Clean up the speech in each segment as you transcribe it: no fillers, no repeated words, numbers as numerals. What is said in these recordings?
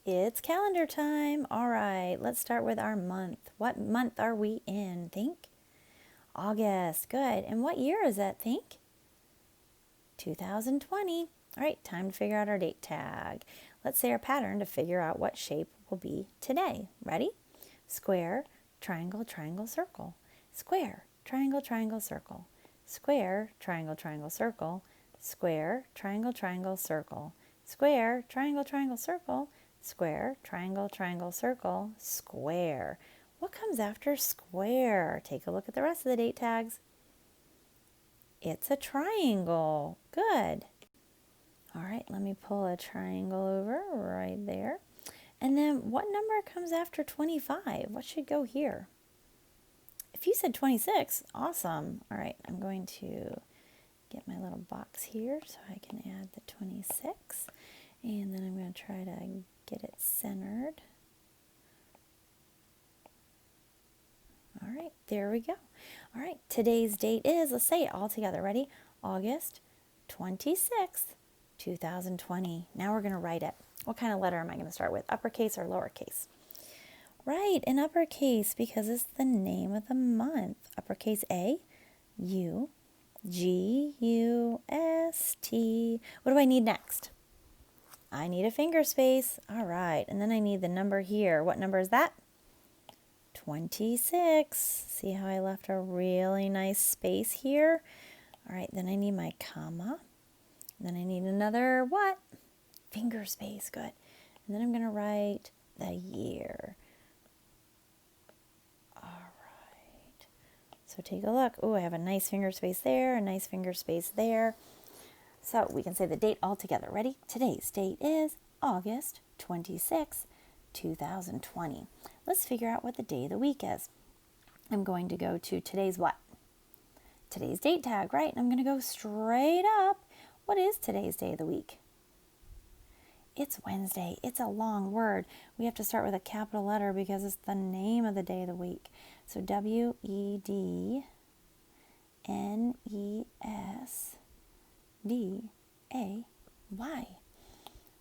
It's calendar time. All right, let's start with our month. What month are we in? Think. August. Good. And what year is that? Think. 2020. All right, time to figure out our date tag. Let's say our pattern to figure out what shape will be today. Ready? Square, triangle, triangle, circle. Square, triangle, triangle, circle. Square, triangle, triangle, circle. Square, triangle, triangle, circle. Square, triangle, triangle, circle. Square, triangle, triangle, circle. Square. What comes after square? Take a look at the rest of the date tags. It's a triangle. Good. All right, let me pull a triangle over right there. And then what number comes after 25? What should go here? If you said 26, awesome. All right, I'm going to get my little box here so I can add the 26. And then I'm going to try to get it centered. All right, there we go. All right, today's date is, let's say it all together. Ready? August 26th, 2020. Now we're going to write it. What kind of letter am I going to start with? Uppercase or lowercase? Right, in uppercase because it's the name of the month. Uppercase A, U, G, U, S, T. What do I need next? I need a finger space. All right, and then I need the number here. What number is that? 26. See how I left a really nice space here? All right, then I need my comma. Then I need another what? Finger space, good. And then I'm going to write the year. All right. So take a look. Oh, I have a nice finger space there, a nice finger space there. So we can say the date all together. Ready? Today's date is August 26, 2020. Let's figure out what the day of the week is. I'm going to go to today's what? Today's date tag, right? And I'm going to go straight up. What is today's day of the week? It's Wednesday. It's a long word. We have to start with a capital letter because it's the name of the day of the week. So Wednesday.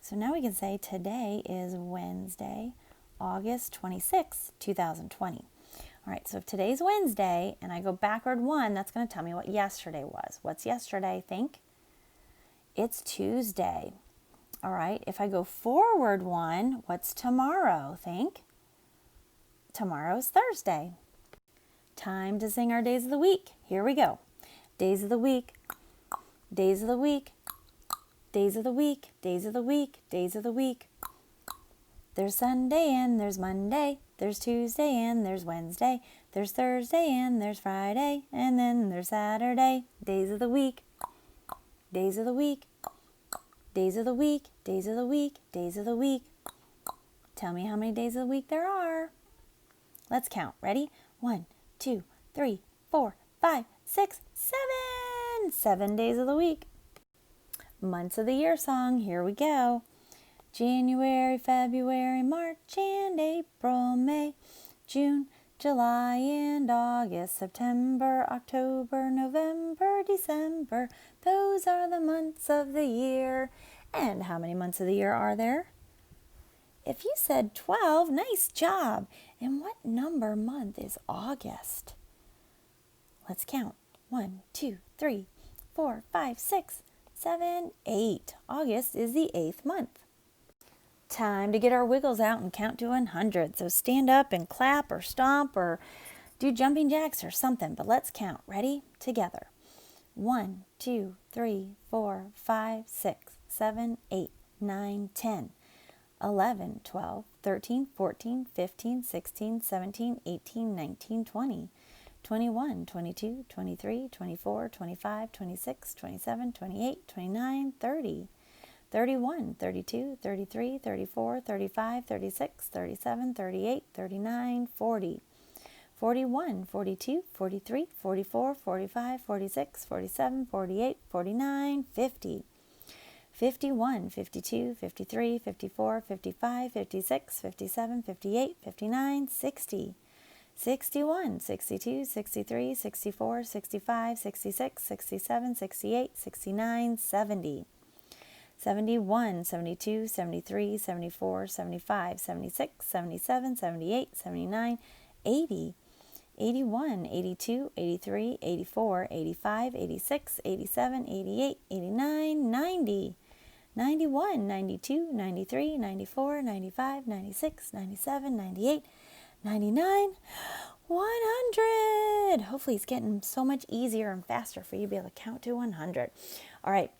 So now we can say today is Wednesday, August 26, 2020. All right, so if today's Wednesday and I go backward one, that's going to tell me what yesterday was. What's yesterday? Think. It's Tuesday. All right, if I go forward one, what's tomorrow? Think. Tomorrow's Thursday. Time to sing our days of the week. Here we go. Days of the week, days of the week, days of the week, days of the week, days of the week. There's Sunday and there's Monday. There's Tuesday and there's Wednesday. There's Thursday and there's Friday. And then there's Saturday. Days of the week, days of the week, days of the week, days of the week, days of the week. Tell me how many days of the week there are. Let's count. Ready? 1, 2, 3, 4, 5, 6, 7. 7 days of the week. Months of the year song. Here we go. January, February, March, and April, May, June, July, and August, September, October, November, December. Those are the months of the year. And how many months of the year are there? If you said 12, nice job. And what number month is August? Let's count. 1, 2, 3, 4, 5, 6, 7, 8. August is the 8th month. Time to get our wiggles out and count to 100. So stand up and clap or stomp or do jumping jacks or something. But let's count. Ready? Together. 1, 2, 3, 4, 5, 6, 7, 8, 9, 10, 11, 12, 13, 14, 15, 16, 17, 18, 19, 20, 21, 22, 23, 24, 25, 26, 27, 28, 29, 30. 31, 32, 33, 34, 35, 36, 37, 38, 39, 40, 41, 42, 43, 44, 45, 46, 47, 48, 49, 50, 51, 52, 53, 54, 55, 56, 57, 58, 59, 60, 61, 62, 63, 64, 65, 66, 67, 68, 69, 70. 71, 72, 73, 74, 75, 76, 77, 78, 79, 80, 81, 82, 83, 84, 85, 86, 87, 88, 89, 90, 91, 92, 93, 94, 95, 96, 97, 98, 99, 100. Hopefully it's getting so much easier and faster for you to be able to count to 100. All right.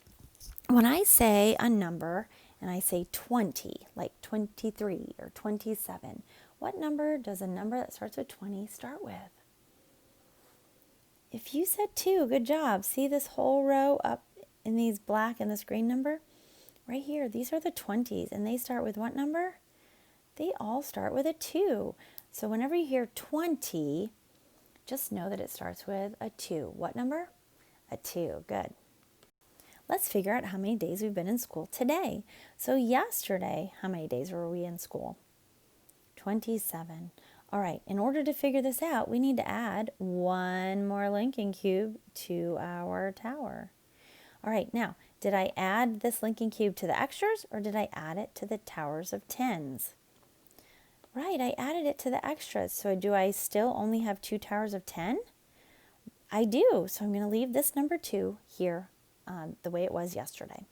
When I say a number and I say 20, like 23 or 27, what number does a number that starts with 20 start with? If you said 2, good job. See this whole row up in these black and this green number? Right here, these are the 20s, and they start with what number? They all start with a 2. So whenever you hear 20, just know that it starts with a 2. What number? A 2. Good. Let's figure out how many days we've been in school today. So yesterday, how many days were we in school? 27. All right, in order to figure this out, we need to add one more Lincoln cube to our tower. All right, now, did I add this Lincoln cube to the extras, or did I add it to the towers of 10s? Right, I added it to the extras. So do I still only have 2 towers of 10? I do, so I'm going to leave this number 2 here the way it was yesterday.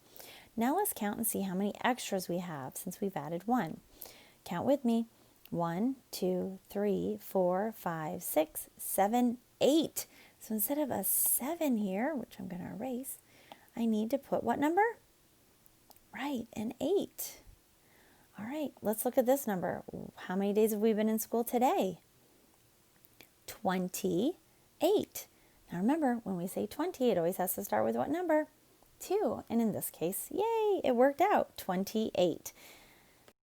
Now let's count and see how many extras we have since we've added 1. Count with me. 1, 2, 3, 4, 5, 6, 7, 8. So instead of a 7 here, which I'm going to erase, I need to put what number? Right, an 8. All right, let's look at this number. How many days have we been in school today? 28. Now remember, when we say 20, it always has to start with what number? 2. And in this case, yay, it worked out, 28.